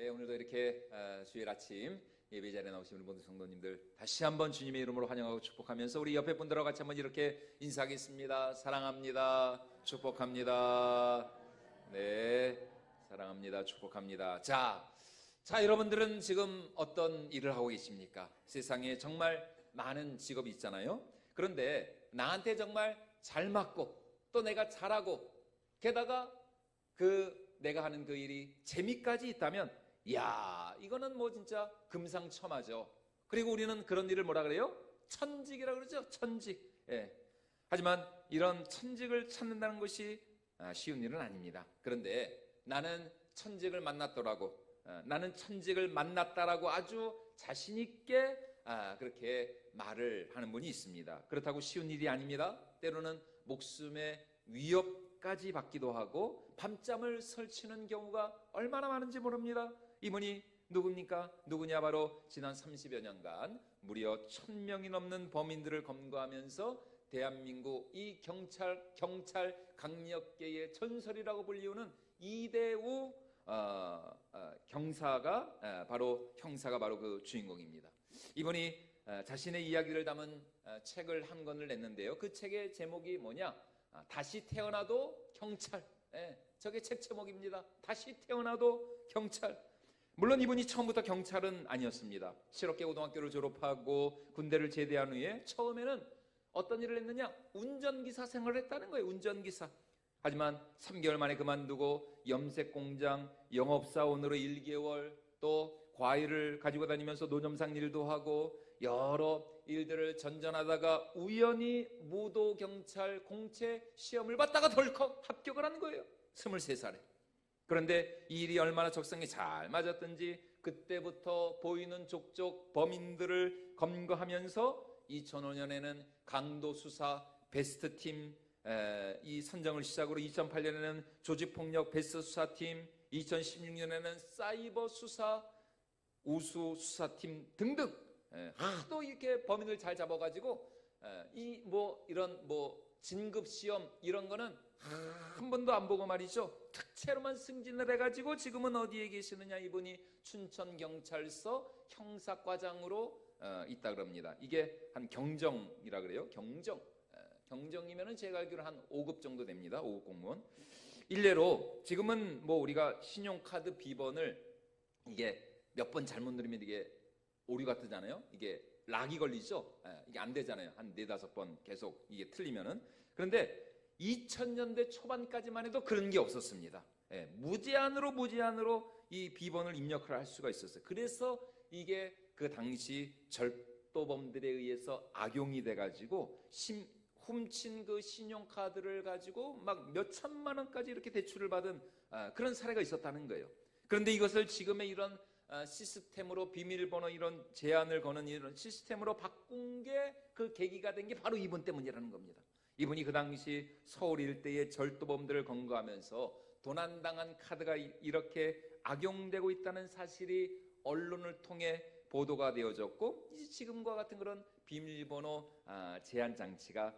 오늘도 이렇게 주일 아침 예배 자리에 나오신 우리 모든 성도님들 다시 한번 주님의 이름으로 환영하고 축복하면서 우리 옆에 분들하고 같이 한번 이렇게 인사하겠습니다. 사랑합니다. 축복합니다. 네, 사랑합니다. 축복합니다. 자, 여러분들은 지금 어떤 일을 하고 계십니까? 세상에 정말 많은 직업이 있잖아요. 그런데 나한테 정말 잘 맞고 또 내가 잘하고 게다가 내가 하는 그 일이 재미까지 있다면 이야, 이거는 뭐 진짜 금상첨화죠. 그리고 우리는 그런 일을 뭐라 그래요? 천직이라고 그러죠. 천직. 예. 하지만 이런 천직을 찾는다는 것이 쉬운 일은 아닙니다. 그런데 나는 천직을 만났더라고, 나는 천직을 만났다라고 아주 자신 있게 그렇게 말을 하는 분이 있습니다. 그렇다고 쉬운 일이 아닙니다. 때로는 목숨의 위협까지 받기도 하고 밤잠을 설치는 경우가 얼마나 많은지 모릅니다. 이분이 누굽니까? 누구냐? 바로 지난 30여 년간 무려 1000명이 넘는 범인들을 검거하면서 대한민국 이 경찰 강력계의 전설이라고 불리우는 이대우 형사가 바로 그 주인공입니다. 이분이 자신의 이야기를 담은 책을 한 권을 냈는데요. 그 책의 제목이 뭐냐? 다시 태어나도 경찰. 저게 책 제목입니다. 다시 태어나도 경찰. 물론 이분이 처음부터 경찰은 아니었습니다. 실업계 고등학교를 졸업하고 군대를 제대한 후에 처음에는 어떤 일을 했느냐? 운전기사 생활을 했다는 거예요. 운전기사. 하지만 3개월 만에 그만두고 염색공장 영업사원으로 1개월, 또 과일을 가지고 다니면서 노점상 일도 하고 여러 일들을 전전하다가 우연히 무도경찰 공채 시험을 봤다가 덜컥 합격을 한 거예요. 23살에. 그런데 이 일이 얼마나 적성에 잘 맞았던지 그때부터 보이는 족족 범인들을 검거하면서 2005년에는 강도수사 베스트팀 이 선정을 시작으로 2008년에는 조직폭력 베스트 수사팀, 2016년에는 사이버 수사 우수 수사팀 등등 하도 이렇게 범인을 잘 잡아가지고 이런 진급 시험 이런 거는 한 번도 안 보고 말이죠. 특채로만 승진을 해가지고 지금은 어디에 계시느냐? 이분이 춘천경찰서 형사과장으로 있다 그럽니다. 이게 한 경정이라 그래요. 경정이면은 제가 알기로 한 5급 정도 됩니다. 5급 공무원. 일례로 지금은 우리가 신용카드 비번을 이게 몇 번 잘못 누르면 이게 오류가 뜨잖아요. 이게 락이 걸리죠. 이게 안 되잖아요. 한 4-5번 계속 이게 틀리면은. 그런데 2000년대 초반까지만 해도 그런 게 없었습니다. 무제한으로 이 비번을 입력을 할 수가 있었어요. 그래서 이게 그 당시 절도범들에 의해서 악용이 돼가지고 훔친 그 신용카드를 가지고 막 몇 천만 원까지 이렇게 대출을 받은 그런 사례가 있었다는 거예요. 그런데 이것을 지금의 이런 시스템으로 비밀번호 이런 제한을 거는 이런 시스템으로 바꾼 게 그 계기가 된 게 바로 이분 때문이라는 겁니다. 이분이 그 당시 서울 일대의 절도범들을 검거하면서 도난당한 카드가 이렇게 악용되고 있다는 사실이 언론을 통해 보도가 되어졌고 지금과 같은 그런 비밀번호 제한 장치가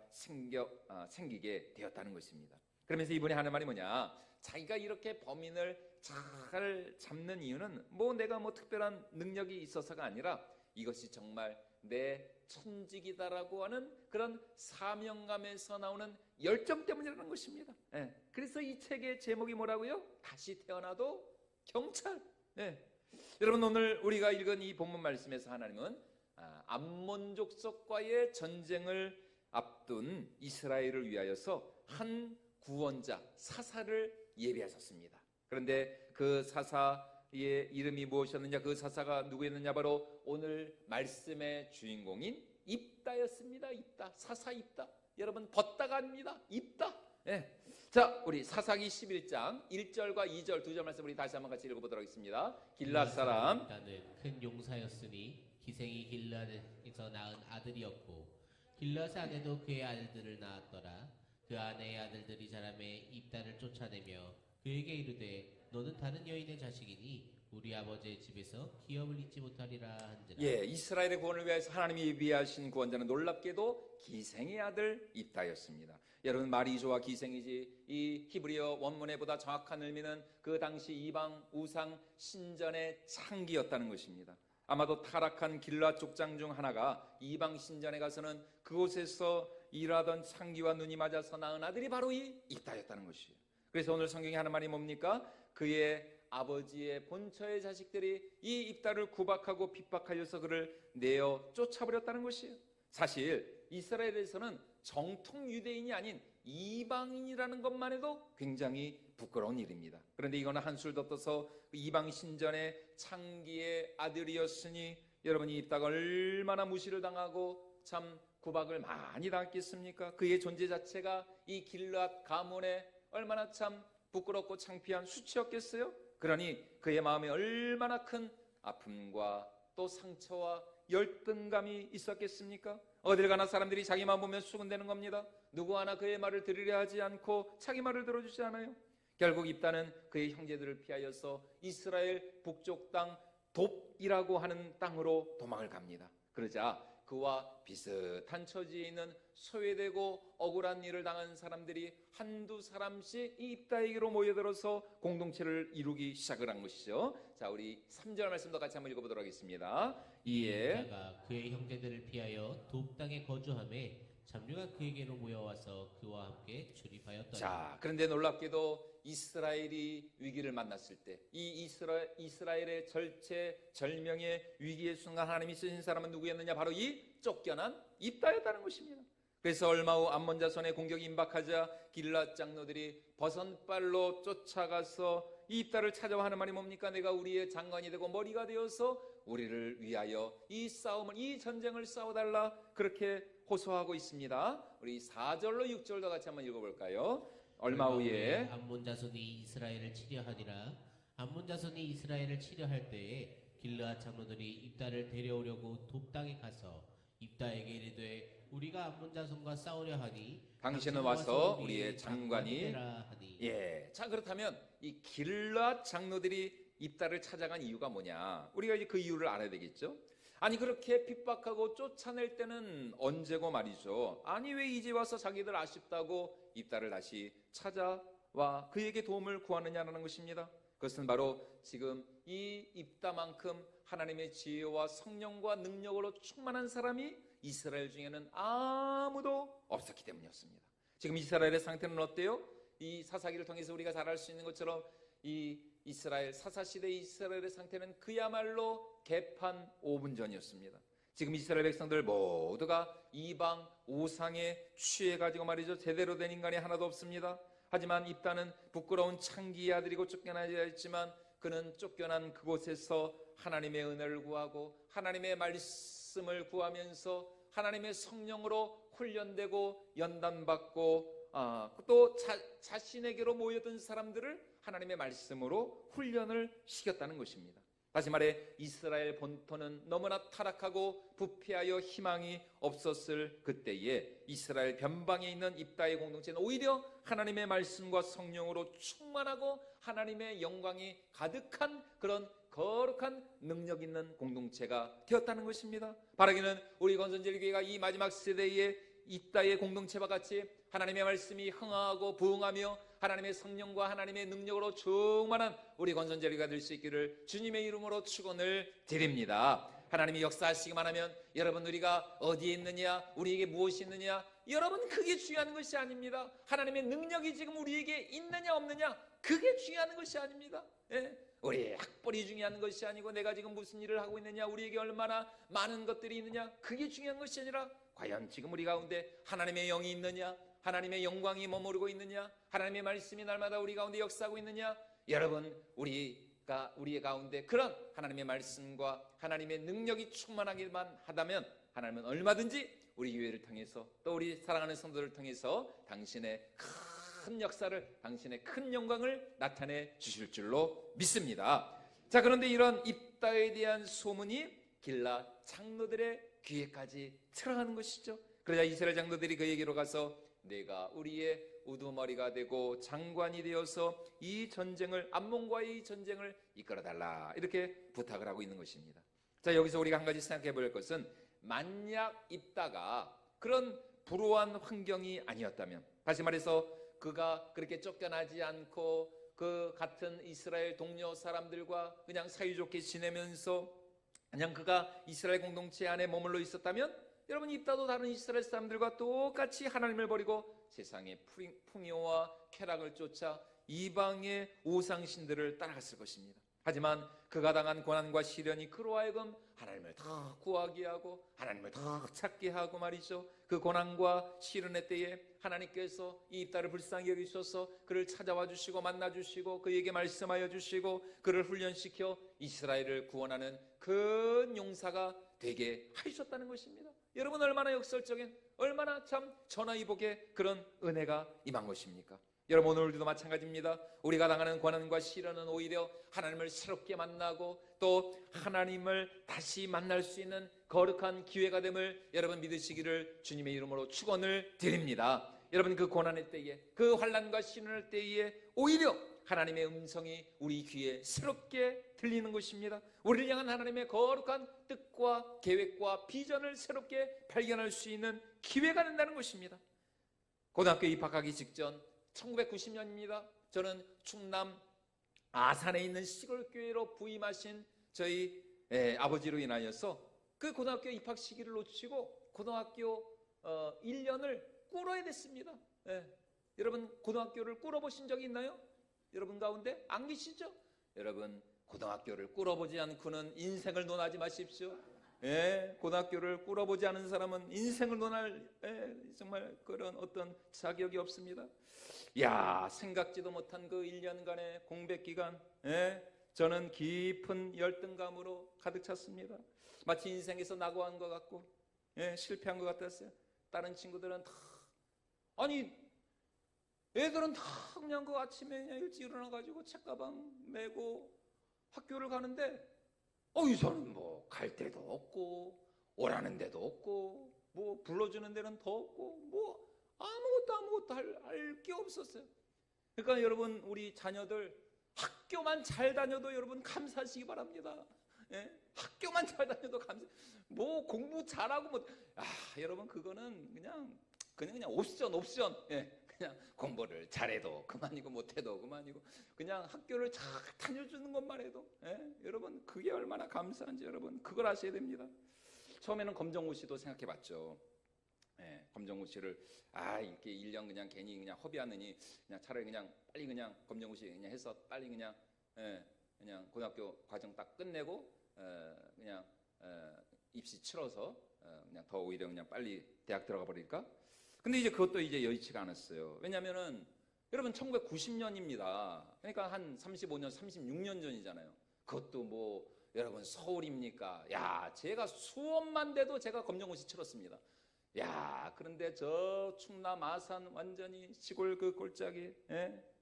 생기게 되었다는 것입니다. 그러면서 이분이 하는 말이 뭐냐? 자기가 이렇게 범인을 잘 잡는 이유는 내가 특별한 능력이 있어서가 아니라 이것이 정말 내 천직이다라고 하는 그런 사명감에서 나오는 열정 때문이라는 것입니다. 그래서 이 책의 제목이 뭐라고요? 다시 태어나도 경찰. 여러분, 오늘 우리가 읽은 이 본문 말씀에서 하나님은 암몬 족속과의 전쟁을 앞둔 이스라엘을 위하여서 한 구원자 사사를 예비하셨습니다. 그런데 그 사사의 이름이 무엇이었느냐? 그 사사가 누구였느냐? 바로 오늘 말씀의 주인공인 입다였습니다. 입다, 사사 입다. 여러분, 벗다가 아닙니다. 입다. 자, 우리 사사기 11장 1절과 2절 두 절 말씀 우리 다시 한번 같이 읽어보도록 하겠습니다. 길앗 사람 입다는 큰 용사였으니 기생이 길앗에서 낳은 아들이었고 길앗의 아내도 그의 아들들을 낳았더라. 그 아내의 아들들이 자라매 입다를 쫓아내며 그에게 이르되 너는 다른 여인의 자식이니 우리 아버지의 집에서 기업을 잊지 못하리라 한지라. 예, 이스라엘의 구원을 위해서 하나님이 예비하신 구원자는 놀랍게도 기생의 아들 입다였습니다. 여러분, 말이조와 기생이지 이 히브리어 원문에 보다 정확한 의미는 그 당시 이방 우상 신전의 창기였다는 것입니다. 아마도 타락한 길앗 족장 중 하나가 이방 신전에 가서는 그곳에서 일하던 창기와 눈이 맞아서 낳은 아들이 바로 이 입다였다는 것이에요. 그래서 오늘 성경에 하는 말이 뭡니까? 그의 아버지의 본처의 자식들이 이 입다를 구박하고 핍박하여서 그를 내어 쫓아버렸다는 것이에요. 사실 이스라엘에서는 정통 유대인이 아닌 이방인이라는 것만 해도 굉장히 부끄러운 일입니다. 그런데 이거는 한술 더 떠서 이방 신전의 창기의 아들이었으니 여러분이 입다가 얼마나 무시를 당하고 참 구박을 많이 당했겠습니까? 그의 존재 자체가 이 길앗 가문에 얼마나 참 부끄럽고 창피한 수치였겠어요? 그러니 그의 마음에 얼마나 큰 아픔과 또 상처와 열등감이 있었겠습니까? 어딜 가나 사람들이 자기만 보면 수군대는 겁니다. 누구 하나 그의 말을 들으려 하지 않고 자기 말을 들어주지 않아요. 결국 입다는 그의 형제들을 피하여서 이스라엘 북쪽 땅 돕이라고 하는 땅으로 도망을 갑니다. 그러자 그와 비슷한 처지에 있는 소외되고 억울한 일을 당한 사람들이 한두 사람씩 이 입다에게로 모여들어서 공동체를 이루기 시작을 한 것이죠. 자, 우리 3절 말씀도 같이 한번 읽어보도록 하겠습니다. 이에 입다가 그의 형제들을 피하여 돕 땅에 거주하매 잡류가 그에게로 모여와서 그와 함께 출입하였더니. 자, 그런데 놀랍게도 이스라엘이 위기를 만났을 때 이 이스라엘의 절체절명의 위기의 순간 하나님이 쓰신 사람은 누구였느냐? 바로 이 쫓겨난 입다였다는 것입니다. 그래서 얼마 후 암몬 자손의 공격이 임박하자 길앗 장로들이 버선발로 쫓아가서 이 입다를 찾아와 하는 말이 뭡니까? 내가 우리의 장관이 되고 머리가 되어서 우리를 위하여 이 싸움을, 이 전쟁을 싸워달라, 그렇게 호소하고 있습니다. 우리 4절로 6절도 같이 한번 읽어볼까요? 얼마 후에 암몬 자손이 이스라엘을 치려하니라. 암몬 자손이 이스라엘을 치려할 때에 길르앗 장로들이 입다를 데려오려고 돕 땅에 가서 입다에게 이르되 우리가 암몬 자손과 싸우려 하니 당신은 와서 우리의 장관이 장관이 되라 하니. 예, 자, 그렇다면 이 길앗 장로들이 입다를 찾아간 이유가 뭐냐? 우리가 이제 그 이유를 알아야 되겠죠. 아니, 그렇게 핍박하고 쫓아낼 때는 언제고 말이죠. 아니, 왜 이제 와서 자기들 아쉽다고 입다를 다시 찾아와 그에게 도움을 구하느냐라는 것입니다. 그것은 바로 지금 이 입다만큼 하나님의 지혜와 성령과 능력으로 충만한 사람이 이스라엘 중에는 아무도 없었기 때문이었습니다. 지금 이스라엘의 상태는 어때요? 이 사사기를 통해서 우리가 잘 알 수 있는 것처럼 이 이스라엘 사사시대 이스라엘의 상태는 그야말로 개판 5분 전이었습니다. 지금 이스라엘 백성들 모두가 이방 우상에 취해가지고 말이죠, 제대로 된 인간이 하나도 없습니다. 하지만 입다는 부끄러운 창기의 아들이고 쫓겨나야 했지만 그는 쫓겨난 그곳에서 하나님의 은혜를 구하고 하나님의 말씀을 구하면서 하나님의 성령으로 훈련되고 연단받고 또 자신에게로 모여든 사람들을 하나님의 말씀으로 훈련을 시켰다는 것입니다. 다시 말해 이스라엘 본토는 너무나 타락하고 부패하여 희망이 없었을 그때에 이스라엘 변방에 있는 입다의 공동체는 오히려 하나님의 말씀과 성령으로 충만하고 하나님의 영광이 가득한 그런 거룩한 능력 있는 공동체가 되었다는 것입니다. 바라기는 우리 건선제일교회가 이 마지막 세대의 입다의 공동체와 같이 하나님의 말씀이 흥하고 부흥하며 하나님의 성령과 하나님의 능력으로 충만한 우리 건선제리가 될 수 있기를 주님의 이름으로 축원을 드립니다. 하나님이 역사하시기만 하면 여러분, 우리가 어디에 있느냐, 우리에게 무엇이 있느냐, 여러분, 그게 중요한 것이 아닙니다. 하나님의 능력이 지금 우리에게 있느냐 없느냐, 그게 중요한 것이 아닙니다. 예? 우리의 학벌이 중요한 것이 아니고 내가 지금 무슨 일을 하고 있느냐, 우리에게 얼마나 많은 것들이 있느냐, 그게 중요한 것이 아니라 과연 지금 우리 가운데 하나님의 영이 있느냐, 하나님의 영광이 머무르고 있느냐, 하나님의 말씀이 날마다 우리 가운데 역사하고 있느냐. 여러분, 우리가 우리의 가운데 그런 하나님의 말씀과 하나님의 능력이 충만하기만 하다면 하나님은 얼마든지 우리 교회를 통해서 또 우리 사랑하는 성도들을 통해서 당신의 큰 역사를, 당신의 큰 영광을 나타내 주실 줄로 믿습니다. 자, 그런데 이런 입다에 대한 소문이 길앗 장로들의 귀에까지 들어가는 것이죠. 그러자 이스라엘 장로들이 그에게로 가서 내가 우리의 우두머리가 되고 장관이 되어서 이 전쟁을, 암몬과의 이 전쟁을 이끌어달라, 이렇게 부탁을 하고 있는 것입니다. 자, 여기서 우리가 한 가지 생각해 볼 것은, 만약 입다가 그런 불우한 환경이 아니었다면, 다시 말해서 그가 그렇게 쫓겨나지 않고 그 같은 이스라엘 동료 사람들과 그냥 사이좋게 지내면서 그냥 그가 이스라엘 공동체 안에 머물러 있었다면, 여러분, 입다도 다른 이스라엘 사람들과 똑같이 하나님을 버리고 세상의 풍요와 쾌락을 쫓아 이방의 우상신들을 따라갔을 것입니다. 하지만 그가 당한 고난과 시련이 그로 하여금 하나님을 더 구하게 하고 하나님을 더 찾게 하고 말이죠. 그 고난과 시련의 때에 하나님께서 이 입다를 불쌍히 여기셔서 그를 찾아와 주시고 만나 주시고 그에게 말씀하여 주시고 그를 훈련시켜 이스라엘을 구원하는 큰 용사가 되게 하셨다는 것입니다. 여러분, 얼마나 역설적인, 얼마나 참 전화위복의 그런 은혜가 임한 것입니까? 여러분, 오늘도 마찬가지입니다. 우리가 당하는 고난과 시련은 오히려 하나님을 새롭게 만나고 또 하나님을 다시 만날 수 있는 거룩한 기회가 됨을 여러분 믿으시기를 주님의 이름으로 축원을 드립니다. 여러분, 그 고난의 때에, 그 환난과 시련의 때에 오히려 하나님의 음성이 우리 귀에 새롭게 들리는 것입니다. 우리를 향한 하나님의 거룩한 뜻과 계획과 비전을 새롭게 발견할 수 있는 기회가 된다는 것입니다. 고등학교 입학하기 직전 1990년입니다. 저는 충남 아산에 있는 시골교회로 부임하신 저희 아버지로 인하여서 그 고등학교 입학 시기를 놓치고 고등학교 1년을 꿇어야 됐습니다. 여러분, 고등학교를 꿇어보신 적이 있나요? 여러분 가운데 안 계시죠? 여러분, 고등학교를 꿇어보지 않고는 인생을 논하지 마십시오. 고등학교를 꿇어보지 않은 사람은 인생을 논할 정말 그런 어떤 자격이 없습니다. 야, 생각지도 못한 그 1년간의 공백 기간, 저는 깊은 열등감으로 가득 찼습니다. 마치 인생에서 낙오한 것 같고, 실패한 것 같았어요. 다른 친구들은 다, 아니, 애들은 다 그냥 그 아침에 그냥 일찍 일어나가지고 책가방 메고 학교를 가는데, 이 저는 뭐 갈 데도 없고 오라는 데도 없고 뭐 불러주는 데는 더 없고 뭐 아무것도 할 게 없었어요. 그러니까 여러분, 우리 자녀들 학교만 잘 다녀도 여러분 감사하시기 바랍니다. 학교만 잘 다녀도 뭐 공부 잘하고 뭐 여러분, 그거는 그냥 옵션. 그냥 공부를 잘해도 그만이고 못해도 그만이고 그냥 학교를 잘 다녀주는 것만 해도 여러분, 그게 얼마나 감사한지 여러분 그걸 아셔야 됩니다. 처음에는 검정고 씨도 생각해봤죠. 검정고 씨를 이렇게 1년 그냥 괜히 그냥 허비하느니 그냥 차라리 그냥 빨리 그냥 검정고 씨 그냥 해서 빨리 그냥 고등학교 과정 딱 끝내고 그냥 입시 치러서 그냥 더 오히려 그냥 빨리 대학 들어가 버릴까? 근데 이제 그것도 이제 여의치가 않았어요. 왜냐면은 여러분 1990년입니다. 그러니까 한 35년, 36년 전이잖아요. 그것도 뭐 여러분 서울입니까? 야, 제가 수업만 돼도 제가 검정고시 치렀습니다. 야, 그런데 저 충남 아산 완전히 시골 그 골짜기,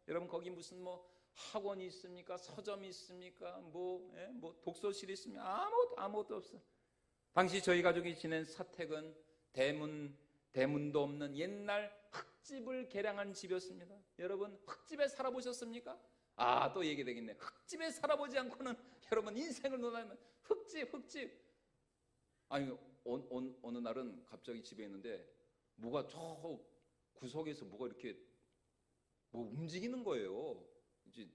여러분 거기 무슨 뭐 학원이 있습니까? 서점이 있습니까? 뭐 독서실이 있습니까? 아무것도 없어. 당시 저희 가족이 지낸 사택은 대문도 없는 옛날 흙집을 개량한 집이었습니다. 여러분, 흙집에 살아보셨습니까? 또 얘기되겠네. 흙집에 살아보지 않고는 여러분 인생을 논하면 흙집. 아니, 어느 날은 갑자기 집에 있는데 뭐가 저 구석에서 뭐가 이렇게 뭐 움직이는 거예요. 이제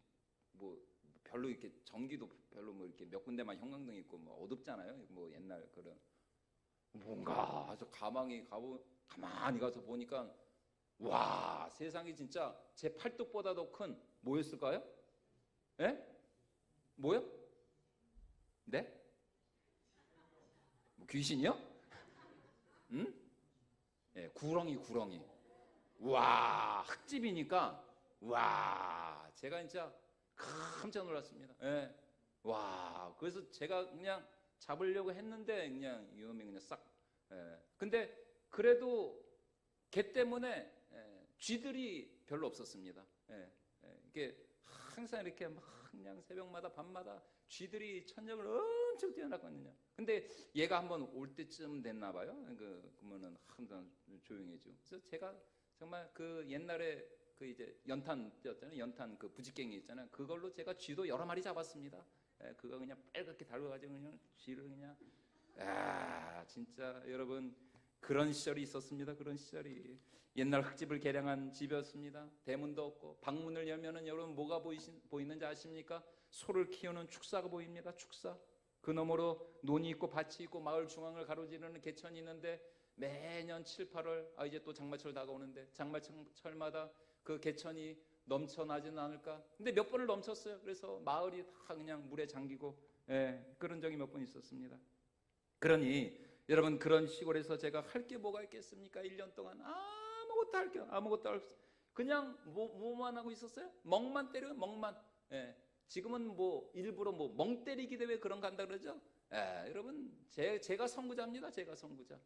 뭐 별로 이렇게 전기도 별로 뭐 이렇게 몇 군데만 형광등 있고 뭐 어둡잖아요. 뭐 옛날 그런 뭔가 아주 가만히 가서 보니까 와, 세상이 진짜 제 팔뚝보다도 큰 뭐였을까요? 뭐요? 네? 뭐 귀신이요? 응? 구렁이. 와, 흙집이니까 와, 제가 진짜 깜짝 놀랐습니다. 와, 그래서 제가 그냥 잡으려고 했는데 그냥 위험이 그냥 싹. 근데 그래도 개 때문에 쥐들이 별로 없었습니다. 이게 항상 이렇게 막 그냥 새벽마다 밤마다 쥐들이 천적을 엄청 뛰어났거든요. 근데 얘가 한번 올 때쯤 됐나 봐요. 그러면은 항상 조용해지고. 그래서 제가 정말 그 옛날에 그 이제 연탄 였잖아요. 연탄 그 부직갱이 있잖아요. 그걸로 제가 쥐도 여러 마리 잡았습니다. 그거 그냥 빨갛게 달궈가지고 그냥 쥐를 그냥 진짜 여러분 그런 시절이 있었습니다. 그런 시절이 옛날 흙집을 개량한 집이었습니다. 대문도 없고 방문을 열면은 여러분 뭐가 보이는지 아십니까? 소를 키우는 축사가 보입니다. 축사. 그 너머로 논이 있고 밭이 있고 마을 중앙을 가로지르는 개천이 있는데 매년 7, 8월 이제 또 장마철 다가오는데 장마철마다 그 개천이 넘쳐나지는 않을까? 근데 몇 번을 넘쳤어요. 그래서 마을이 다 그냥 물에 잠기고 그런 적이 몇 번 있었습니다. 그러니 여러분 그런 시골에서 제가 할 게 뭐가 있겠습니까? 1년 동안 아무것도 할 게 아무것도 없어요. 그냥 뭐만 하고 있었어요? 멍만 때려요. 멍만. 지금은 뭐 일부러 뭐 멍 때리기 대회 그런 거 한다 그러죠. 여러분 제가 선구자입니다. 제가 선구자.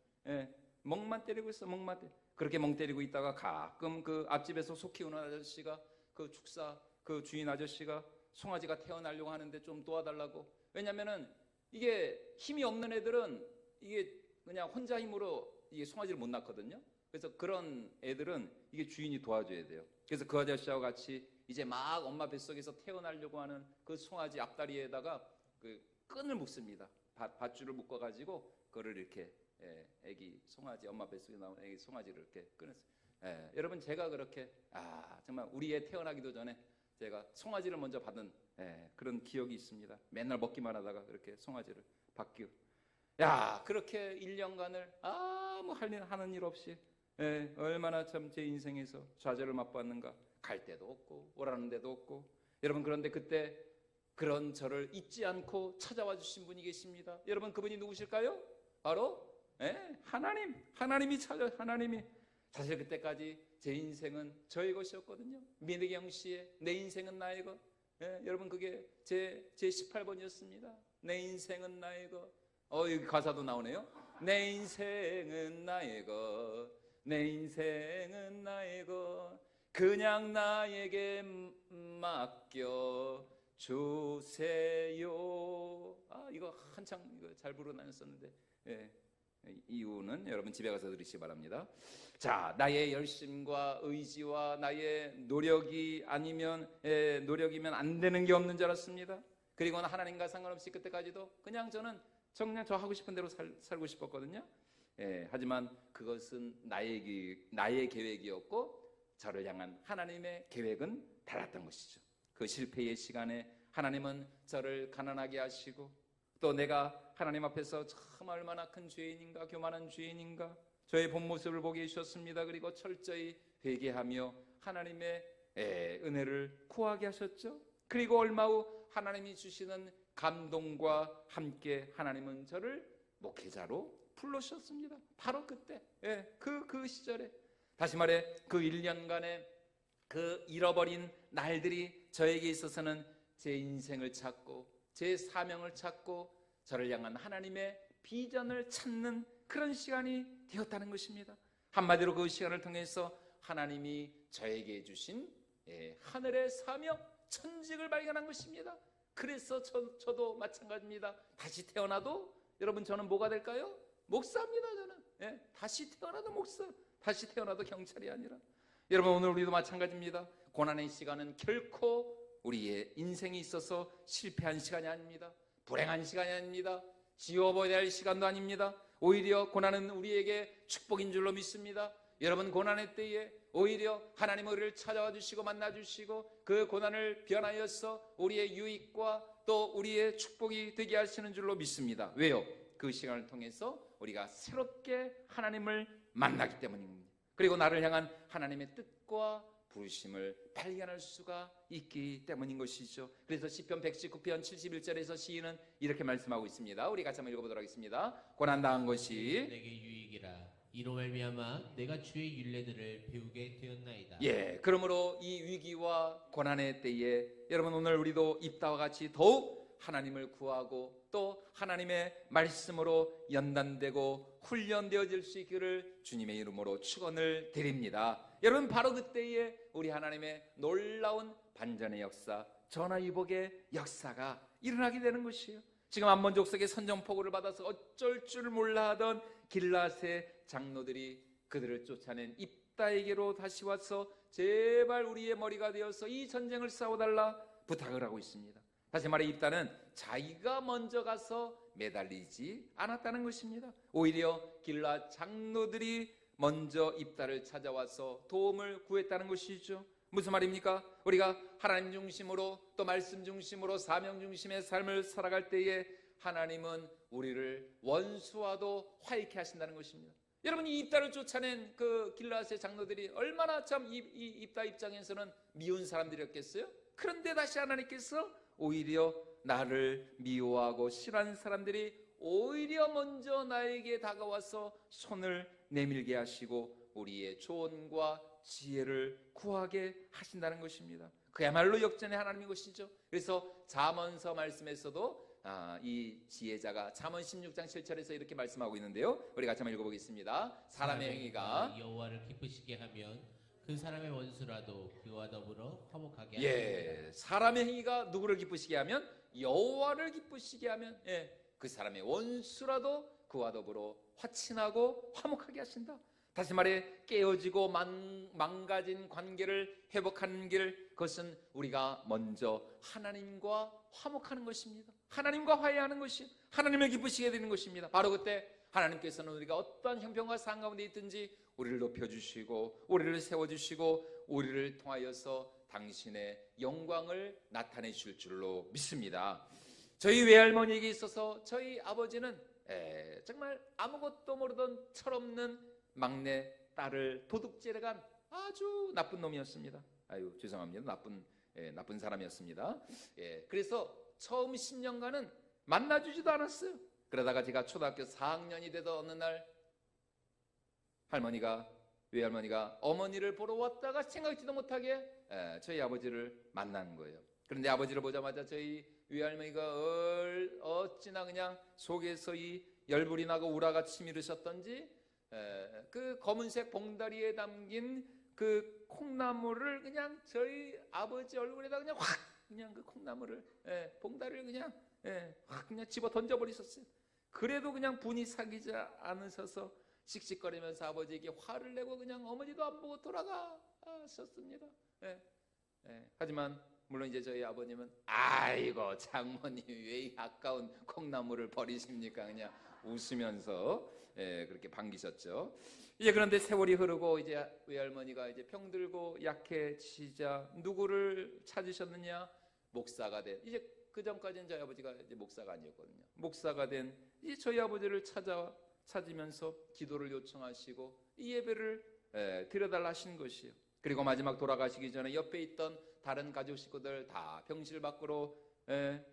멍만 때리고 있어. 멍만 때리고. 그렇게 멍 때리고 있다가 가끔 그 앞집에서 소 키우는 아저씨가 그 축사 그 주인 아저씨가 송아지가 태어나려고 하는데 좀 도와달라고. 왜냐면은 이게 힘이 없는 애들은 이게 그냥 혼자 힘으로 이게 송아지를 못 낳거든요. 그래서 그런 애들은 이게 주인이 도와줘야 돼요. 그래서 그 아저씨하고 같이 이제 막 엄마 뱃속에서 태어나려고 하는 그 송아지 앞다리에다가 그 끈을 묶습니다. 밧줄을 묶어가지고 그거를 이렇게 애기 송아지 엄마 뱃속에 나온 애기 송아지를 이렇게 끊었어요. 여러분 제가 그렇게 정말 우리 애 태어나기도 전에 제가 송아지를 먼저 받은 그런 기억이 있습니다. 맨날 먹기만 하다가 그렇게 송아지를 받기로. 그렇게 1년간을 아무 하는 일 없이 얼마나 참 제 인생에서 좌절을 맛보았는가. 갈 데도 없고 오라는 데도 없고. 여러분 그런데 그때 그런 저를 잊지 않고 찾아와 주신 분이 계십니다. 여러분 그분이 누구실까요? 바로 하나님이 찾아. 하나님이 사실 그때까지 제 인생은 저의 것이었거든요. 민혜경 씨의 내 인생은 나의 것. 여러분 그게 제 18번이었습니다. 내 인생은 나의 것. 여기 가사도 나오네요. 내 인생은 나의 것. 내 인생은 나의 것. 그냥 나에게 맡겨 주세요. 이거 한창 이거 잘 부르고 다녔었는데 이유는 여러분 집에 가서 들으시기 바랍니다. 자, 나의 열심과 의지와 나의 노력이 아니면 노력이면 안 되는 게 없는 줄 알았습니다. 그리고는 하나님과 상관없이 그때까지도 그냥 저는 정말 저 하고 싶은 대로 살고 싶었거든요. 하지만 그것은 나의 계획이었고 저를 향한 하나님의 계획은 달랐던 것이죠. 그 실패의 시간에 하나님은 저를 가난하게 하시고 또 내가 하나님 앞에서 참 얼마나 큰 죄인인가, 교만한 죄인인가 저의 본 모습을 보게 해주셨습니다. 그리고 철저히 회개하며 하나님의 은혜를 구하게 하셨죠. 그리고 얼마 후 하나님이 주시는 감동과 함께 하나님은 저를 목회자로 불러주셨습니다. 바로 그때 그 시절에 다시 말해 그 1년간의 그 잃어버린 날들이 저에게 있어서는 제 인생을 찾고 제 사명을 찾고 저를 향한 하나님의 비전을 찾는 그런 시간이 되었다는 것입니다. 한마디로 그 시간을 통해서 하나님이 저에게 주신 하늘의 사명, 천직을 발견한 것입니다. 그래서 저도 마찬가지입니다. 다시 태어나도 여러분 저는 뭐가 될까요? 목사입니다. 저는 다시 태어나도 목사, 다시 태어나도 경찰이 아니라. 여러분 오늘 우리도 마찬가지입니다. 고난의 시간은 결코 우리의 인생에 있어서 실패한 시간이 아닙니다. 불행한 시간이 아닙니다. 지워버려야 할 시간도 아닙니다. 오히려 고난은 우리에게 축복인 줄로 믿습니다. 여러분 고난의 때에 오히려 하나님은 우리를 찾아와 주시고 만나 주시고 그 고난을 변하여서 우리의 유익과 또 우리의 축복이 되게 하시는 줄로 믿습니다. 왜요? 그 시간을 통해서 우리가 새롭게 하나님을 만나기 때문입니다. 그리고 나를 향한 하나님의 뜻과 부르심을 발견할 수가 있기 때문인 것이죠. 그래서 시편 119편 71절에서 시인은 이렇게 말씀하고 있습니다. 우리 같이 한번 읽어보도록 하겠습니다. 고난당한 것이 내게 유익이라. 이로 말미암아 내가 주의 율례들을 배우게 되었나이다. 그러므로 이 위기와 고난의 때에 여러분 오늘 우리도 입다와 같이 더욱 하나님을 구하고 또 하나님의 말씀으로 연단되고 훈련되어질 수 있기를 주님의 이름으로 축원을 드립니다. 여러분 바로 그때에 우리 하나님의 놀라운 반전의 역사, 전화위복의 역사가 일어나게 되는 것이에요. 지금 암몬 족속의 선전포고를 받아서 어쩔 줄 몰라 하던 길앗의 장로들이 그들을 쫓아낸 입다에게로 다시 와서 제발 우리의 머리가 되어서 이 전쟁을 싸워달라 부탁을 하고 있습니다. 다시 말해 입다는 자기가 먼저 가서 매달리지 않았다는 것입니다. 오히려 길라 장로들이 먼저 입다를 찾아와서 도움을 구했다는 것이죠. 무슨 말입니까? 우리가 하나님 중심으로 또 말씀 중심으로 사명 중심의 삶을 살아갈 때에 하나님은 우리를 원수와도 화해케 하신다는 것입니다. 여러분, 이 입다를 쫓아낸 그 길라앗의 장로들이 얼마나 참 입다 입장에서는 미운 사람들이었겠어요? 그런데 다시 하나님께서 오히려 나를 미워하고 싫어하는 사람들이 오히려 먼저 나에게 다가와서 손을 내밀게 하시고 우리의 조언과 지혜를 구하게 하신다는 것입니다. 그야말로 역전의 하나님인 것이죠. 그래서 잠언서 말씀에서도 이 지혜자가 잠언 16장 7절에서 이렇게 말씀하고 있는데요. 우리 같이 한번 읽어보겠습니다. 사람의 행위가 여호와를 기쁘시게 하면 그 사람의 원수라도 그와 더불어 화목하게 하시니라. 예, 사람의 행위가 누구를 기쁘시게 하면 여호와를 기쁘시게 하면 그 사람의 원수라도 그와 더불어 화친하고 화목하게 하신다. 다시 말해 깨어지고 망가진 관계를 회복하는 길, 그것은 우리가 먼저 하나님과 화목하는 것입니다. 하나님과 화해하는 것이 하나님을 기쁘시게 되는 것입니다. 바로 그때 하나님께서는 우리가 어떠한 형편과 상황 가운데 있든지 우리를 높여주시고 우리를 세워주시고 우리를 통하여서 당신의 영광을 나타내 주실 줄로 믿습니다. 저희 외할머니에게 있어서 저희 아버지는 정말 아무것도 모르던 철없는 막내 딸을 도둑질해 간 아주 나쁜 놈이었습니다. 아유, 죄송합니다. 나쁜 사람이었습니다. 그래서 처음 10년간은 만나주지도 않았어요. 그러다가 제가 초등학교 4학년이 되던 어느 날 외할머니가 어머니를 보러 왔다가 생각지도 못하게 저희 아버지를 만난 거예요. 그런데 아버지를 보자마자 저희 외할머니가 어찌나 그냥 속에서 이 열불이 나고 우라가 치밀으셨던지 그 검은색 봉다리에 담긴 그 콩나물을 그냥 저희 아버지 얼굴에다 그냥 확 그냥 그 콩나물을 봉다리를 그냥 확 그냥 집어 던져버리셨어요. 그래도 그냥 분이 사기지 않으셔서 씩씩거리면서 아버지에게 화를 내고 그냥 어머니도 안 보고 돌아가셨습니다. 하지만 물론 이제 저희 아버님은 아이고 장모님 왜 이 아까운 콩나물을 버리십니까? 그냥 웃으면서 그렇게 반기셨죠. 이제 그런데 세월이 흐르고 이제 외할머니가 이제 병들고 약해지자 누구를 찾으셨느냐? 목사가 된, 이제 그 전까지는 저희 아버지가 이제 목사가 아니었거든요. 목사가 된 이 저희 아버지를 찾으면서 기도를 요청하시고 이 예배를 드려달라 하신 것이에요. 그리고 마지막 돌아가시기 전에 옆에 있던 다른 가족 식구들 다 병실 밖으로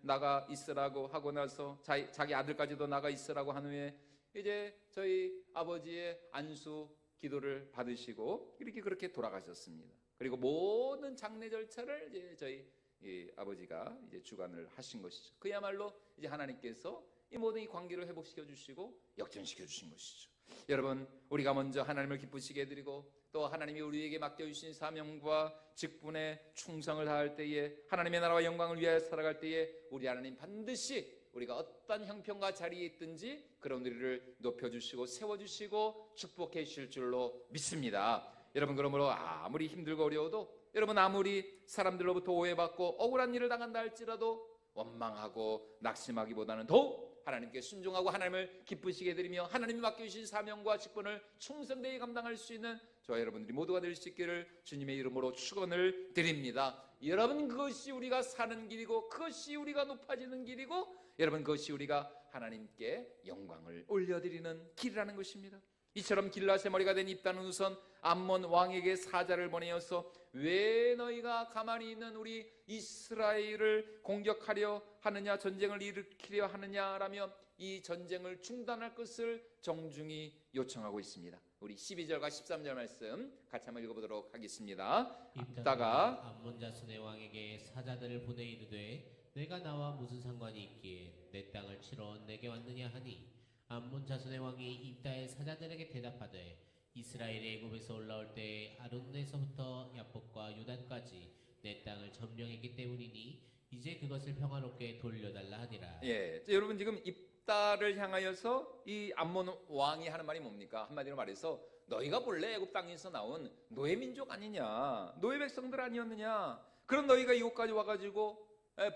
나가 있으라고 하고 나서 자기 아들까지도 나가 있으라고 한 후에 이제 저희 아버지의 안수 기도를 받으시고 이렇게 그렇게 돌아가셨습니다. 그리고 모든 장례 절차를 이제 저희 아버지가 이제 주관을 하신 것이죠. 그야말로 이제 하나님께서 이 모든 이 관계를 회복시켜 주시고 역전시켜 주신 것이죠. 여러분, 우리가 먼저 하나님을 기쁘시게 해드리고 또 하나님이 우리에게 맡겨주신 사명과 직분에 충성을 다할 때에 하나님의 나라와 영광을 위하여 살아갈 때에 우리 하나님 반드시 우리가 어떤 형편과 자리에 있든지 그런 우리를 높여주시고 세워주시고 축복해 주실 줄로 믿습니다. 여러분, 그러므로 아무리 힘들고 어려워도 여러분 아무리 사람들로부터 오해받고 억울한 일을 당한다 할지라도 원망하고 낙심하기보다는 더욱 하나님께 순종하고 하나님을 기쁘시게 해드리며 하나님이 맡겨주신 사명과 직분을 충성되게 감당할 수 있는 저와 여러분들이 모두가 될 수 있기를 주님의 이름으로 축원을 드립니다. 여러분, 그것이 우리가 사는 길이고 그것이 우리가 높아지는 길이고 여러분, 그것이 우리가 하나님께 영광을 올려드리는 길이라는 것입니다. 이처럼 길라앗의 머리가 된 입다는 우선 암몬 왕에게 사자를 보내어서 왜 너희가 가만히 있는 우리 이스라엘을 공격하려 하느냐, 전쟁을 일으키려 하느냐라며 이 전쟁을 중단할 것을 정중히 요청하고 있습니다. 우리 12절과 13절 말씀 같이 한번 읽어보도록 하겠습니다. 입다가 암몬 자손의 왕에게 사자들을 보내 이르되 내가 나와 무슨 상관이 있기에 내 땅을 치러 내게 왔느냐 하니 암몬 자손의 왕이 입다의 사자들에게 대답하되 이스라엘이 애굽에서 올라올 때 아론에서부터 야복과 요단까지 내 땅을 점령했기 때문이니 이제 그것을 평화롭게 돌려달라 하니라. 여러분, 지금 입다를 향하여서 이 암몬 왕이 하는 말이 뭡니까? 한마디로 말해서 너희가 본래 애굽 땅에서 나온 노예 민족 아니냐, 노예 백성들 아니었느냐, 그런 너희가 이곳까지 와가지고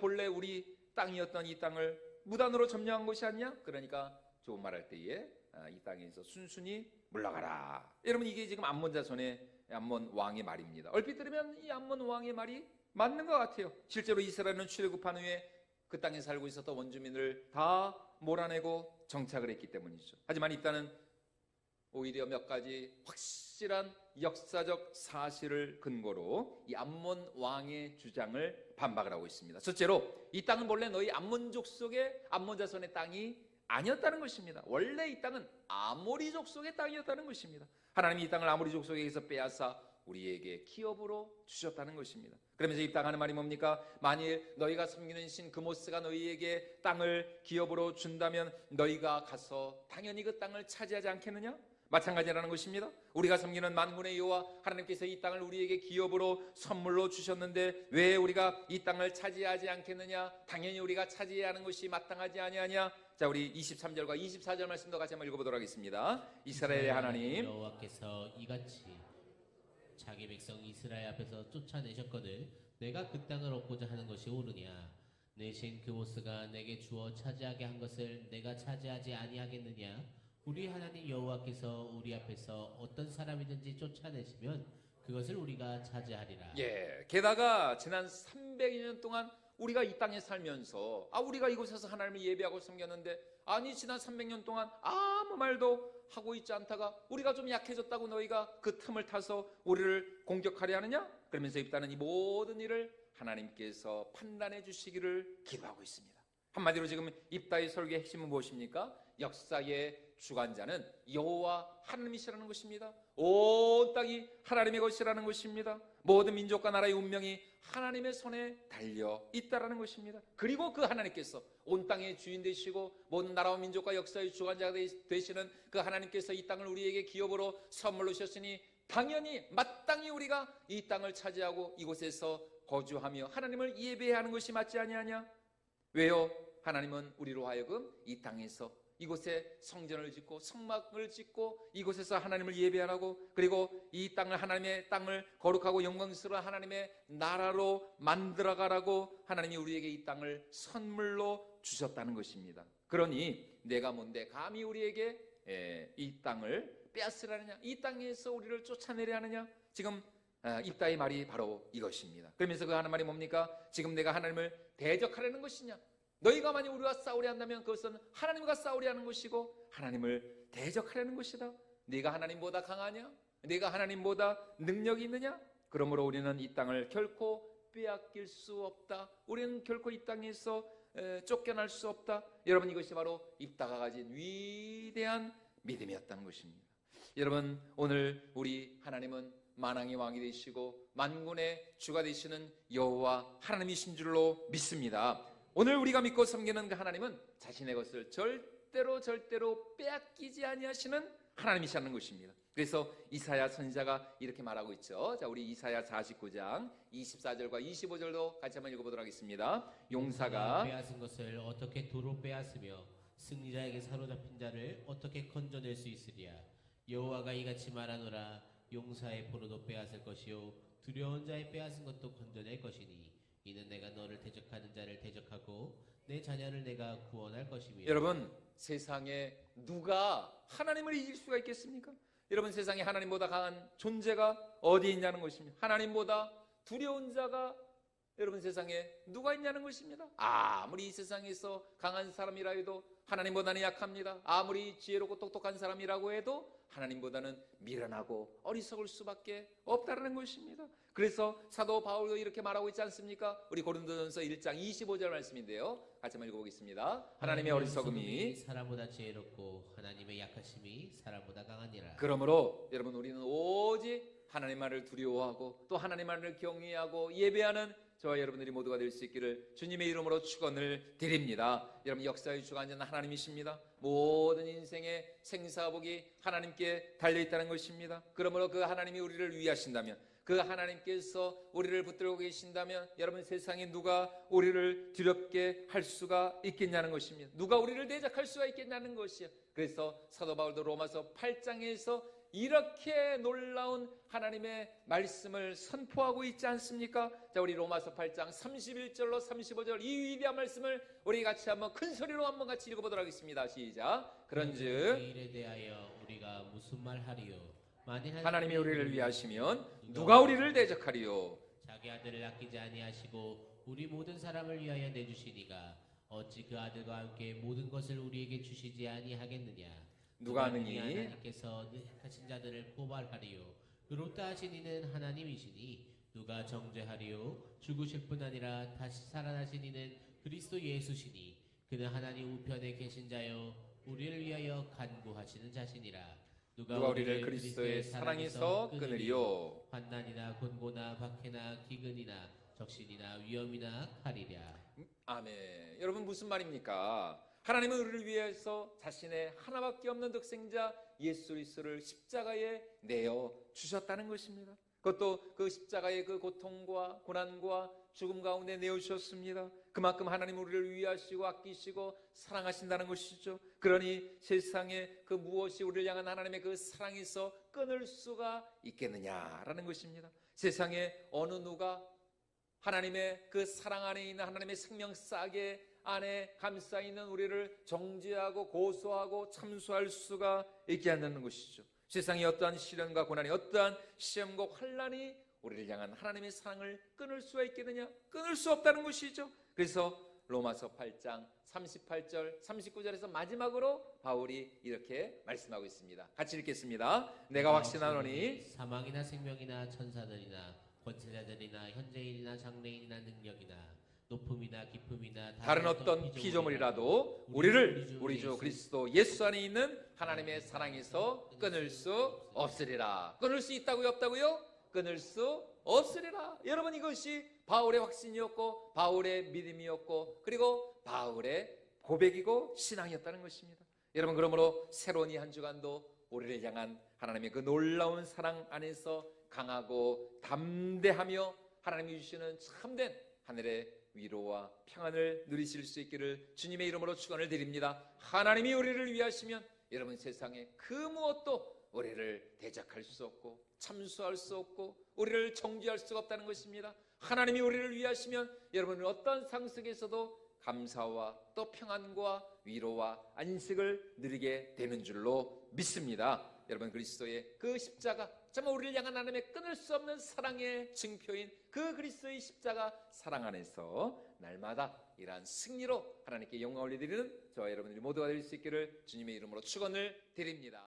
본래 우리 땅이었던 이 땅을 무단으로 점령한 것이 아니냐. 그러니까 좋은 말할 때에 이 땅에서 순순히 물러가라. 여러분, 이게 지금 암몬 자손의 암몬 왕의 말입니다. 얼핏 들으면 이 암몬 왕의 말이 맞는 것 같아요. 실제로 이스라엘은 출애굽한 후에 그 땅에 살고 있었던 원주민을 다 몰아내고 정착을 했기 때문이죠. 하지만 이 땅은 오히려 몇 가지 확실한 역사적 사실을 근거로 이 암몬 왕의 주장을 반박을 하고 있습니다. 첫째로, 이 땅은 본래 너희 암몬 족속의 암몬 자손의 땅이 아니었다는 것입니다. 원래 이 땅은 아모리 족속의 땅이었다는 것입니다. 하나님이 이 땅을 아모리 족속에게서 빼앗아 우리에게 기업으로 주셨다는 것입니다. 그러면서 이 땅 하는 말이 뭡니까? 만일 너희가 섬기는 신 그모스가 너희에게 땅을 기업으로 준다면 너희가 가서 당연히 그 땅을 차지하지 않겠느냐? 마찬가지라는 것입니다. 우리가 섬기는 만군의 여호와 하나님께서 이 땅을 우리에게 기업으로 선물로 주셨는데 왜 우리가 이 땅을 차지하지 않겠느냐? 당연히 우리가 차지해야 하는 것이 마땅하지 아니하냐? 자, 우리 23절과 24절 말씀도 같이 한번 읽어보도록 하겠습니다. 이스라엘의 하나님 여호와께서 이같이 자기 백성 이스라엘 앞에서 쫓아내셨거늘 내가 그 땅을 얻고자 하는 것이 옳으냐? 내 신 그모스가 내게 주어 차지하게 한 것을 내가 차지하지 아니하겠느냐? 우리 하나님 여호와께서 우리 앞에서 어떤 사람이든지 쫓아내시면 그것을 우리가 차지하리라. 게다가 지난 300년 동안 우리가 이 땅에 살면서 우리가 이곳에서 하나님을 예배하고 섬겼는데, 아니 지난 300년 동안 아무 말도 하고 있지 않다가 우리가 좀 약해졌다고 너희가 그 틈을 타서 우리를 공격하려 하느냐? 그러면서 입다는 이 모든 일을 하나님께서 판단해 주시기를 기도하고 있습니다. 한마디로 지금 입다의 설교의 핵심은 무엇입니까? 역사의 주관자는 여호와 하나님이시라는 것입니다. 온 땅이 하나님의 것이라는 것입니다. 모든 민족과 나라의 운명이 하나님의 손에 달려 있다라는 것입니다. 그리고 그 하나님께서 온 땅의 주인 되시고 모든 나라와 민족과 역사의 주관자가 되시는 그 하나님께서 이 땅을 우리에게 기업으로 선물로 주셨으니 당연히 마땅히 우리가 이 땅을 차지하고 이곳에서 거주하며 하나님을 예배해야 하는 것이 맞지 아니하냐? 왜요? 하나님은 우리로 하여금 이 땅에서 이곳에 성전을 짓고 성막을 짓고 이곳에서 하나님을 예배하라고, 그리고 이 땅을 하나님의 땅을 거룩하고 영광스러운 하나님의 나라로 만들어가라고 하나님이 우리에게 이 땅을 선물로 주셨다는 것입니다. 그러니 내가 뭔데 감히 우리에게 이 땅을 빼앗으라느냐, 이 땅에서 우리를 쫓아내려 하느냐? 지금 입다의 말이 바로 이것입니다. 그러면서 그 하는 말이 뭡니까? 지금 내가 하나님을 대적하려는 것이냐? 너희가 만약 우리와 싸우려 한다면 그것은 하나님과 싸우려 하는 것이고 하나님을 대적하려는 것이다. 네가 하나님보다 강하냐? 네가 하나님보다 능력이 있느냐? 그러므로 우리는 이 땅을 결코 빼앗길 수 없다. 우리는 결코 이 땅에서 쫓겨날 수 없다. 여러분, 이것이 바로 입다가 가진 위대한 믿음이었다는 것입니다. 여러분, 오늘 우리 하나님은 만왕의 왕이 되시고 만군의 주가 되시는 여호와 하나님이신 줄로 믿습니다. 오늘 우리가 믿고 섬기는 그 하나님은 자신의 것을 절대로 빼앗기지 아니하시는 하나님이시라는 것입니다. 그래서 이사야 선지자가 이렇게 말하고 있죠. 자, 우리 이사야 49장 24절과 25절도 같이 한번 읽어보도록 하겠습니다. 용사가 빼앗은 것을 어떻게 도로 빼앗으며 승리자에게 사로잡힌 자를 어떻게 건져낼 수 있으랴? 여호와가 이같이 말하노라. 용사의 포로도 빼앗을 것이요 두려운 자의 빼앗은 것도 건져낼 것이니 이는 내가 너를 대적하는 자를 대적하고 내 자녀를 내가 구원할 것이며. 여러분, 세상에 누가 하나님을 이길 수가 있겠습니까? 여러분, 세상에 하나님보다 강한 존재가 어디 있냐는 것입니다. 하나님보다 두려운 자가 여러분 세상에 누가 있냐는 것입니다. 아무리 이 세상에서 강한 사람이라 해도 하나님보다는 약합니다. 아무리 지혜롭고 똑똑한 사람이라고 해도 하나님보다는 미련하고 어리석을 수밖에 없다는 것입니다. 그래서 사도 바울도 이렇게 말하고 있지 않습니까? 우리 고린도전서 1장 25절 말씀인데요. 같이 한번 읽어보겠습니다. 하나님의 어리석음이 사람보다 지혜롭고 하나님의 약하심이 사람보다 강하니라. 그러므로 여러분, 우리는 오직 하나님만을 두려워하고 또 하나님만을 경외하고 예배하는 저와 여러분들이 모두가 될 수 있기를 주님의 이름으로 축원을 드립니다. 여러분, 역사의 주관자는 하나님이십니다. 모든 인생의 생사복이 하나님께 달려있다는 것입니다. 그러므로 그 하나님이 우리를 위하신다면, 그 하나님께서 우리를 붙들고 계신다면 여러분, 세상에 누가 우리를 두렵게 할 수가 있겠냐는 것입니다. 누가 우리를 대적할 수가 있겠냐는 것이에요. 그래서 사도 바울도 로마서 8장에서 이렇게 놀라운 하나님의 말씀을 선포하고 있지 않습니까? 자, 우리 로마서 8장 31절로 35절 이 위대한 말씀을 우리 같이 한번 큰 소리로 한번 같이 읽어보도록 하겠습니다. 시작. 그런즉 일에 대하여 우리가 무슨 말하리요? 만일 하나님이 우리를 위하시면 누가 우리를 대적하리요? 자기 아들을 아끼지 아니하시고 우리 모든 사람을 위하여 내주시니가 어찌 그 아들과 함께 모든 것을 우리에게 주시지 아니하겠느냐? 누가 아느니 하나님께서 하신 자들을 고발하리요. 그렇다 하신 이는 하나님이시니 누가 정죄하리요? 죽으실 뿐 아니라 다시 살아나신 이는 그리스도 예수시니 그는 하나님 우편에 계신 자요 우리를 위하여 간구하시는 자시니라. 누가 우리를 그리스도의 사랑에서 끊으리요? 환난이나 곤고나 박해나 기근이나 적신이나 위험이나 칼이랴. 아멘. 여러분 무슨 말입니까? 하나님은 우리를 위해서 자신의 하나밖에 없는 독생자 예수 그리스도를 십자가에 내어 주셨다는 것입니다. 그것도 그 십자가의 그 고통과 고난과 죽음 가운데 내어 주셨습니다. 그만큼 하나님 우리를 위하시고 아끼시고 사랑하신다는 것이죠. 그러니 세상에 그 무엇이 우리를 향한 하나님의 그 사랑에서 끊을 수가 있겠느냐라는 것입니다. 세상에 어느 누가 하나님의 그 사랑 안에 있는 하나님의 생명 싸게 안에 감싸 있는 우리를 정죄하고 고소하고 참수할 수가 있게 한다는 것이죠. 세상의 어떠한 시련과 고난이 어떠한 시험과 환난이 우리를 향한 하나님의 사랑을 끊을 수가 있겠느냐? 끊을 수 없다는 것이죠. 그래서 로마서 8장 38절 39절에서 마지막으로 바울이 이렇게 말씀하고 있습니다. 같이 읽겠습니다. 내가 확신하노니 사망이나 생명이나 천사들이나 권세자들이나 현재인이나 장래인이나 능력이나 높음이나 깊음이나 다른 어떤 피조물이라도 우리를 우리 주 그리스도 예수 안에 있는 하나님의 사랑에서 끊을 수 없으리라. 끊을 수 있다고요? 없다고요? 끊을 수 없으리라. 여러분 이것이 바울의 확신이었고 바울의 믿음이었고 그리고 바울의 고백이고 신앙이었다는 것입니다. 여러분 그러므로 새로운 이 한 주간도 우리를 향한 하나님의 그 놀라운 사랑 안에서 강하고 담대하며 하나님이 주시는 참된 하늘의 위로와 평안을 누리실 수 있기를 주님의 이름으로 축원을 드립니다. 하나님이 우리를 위하시면 여러분 세상에 그 무엇도 우리를 대적할 수 없고 참수할 수 없고 우리를 정죄할 수가 없다는 것입니다. 하나님이 우리를 위하시면 여러분은 어떤 상황 속에서도 감사와 또 평안과 위로와 안식을 누리게 되는 줄로 믿습니다. 여러분 그리스도의 그 십자가 정말 우리를 향한 하나님의 끊을 수 없는 사랑의 증표인 그 그리스도의 십자가 사랑 안에서 날마다 이러한 승리로 하나님께 영광을 올려드리는 저와 여러분들이 모두가 될 수 있기를 주님의 이름으로 축원을 드립니다.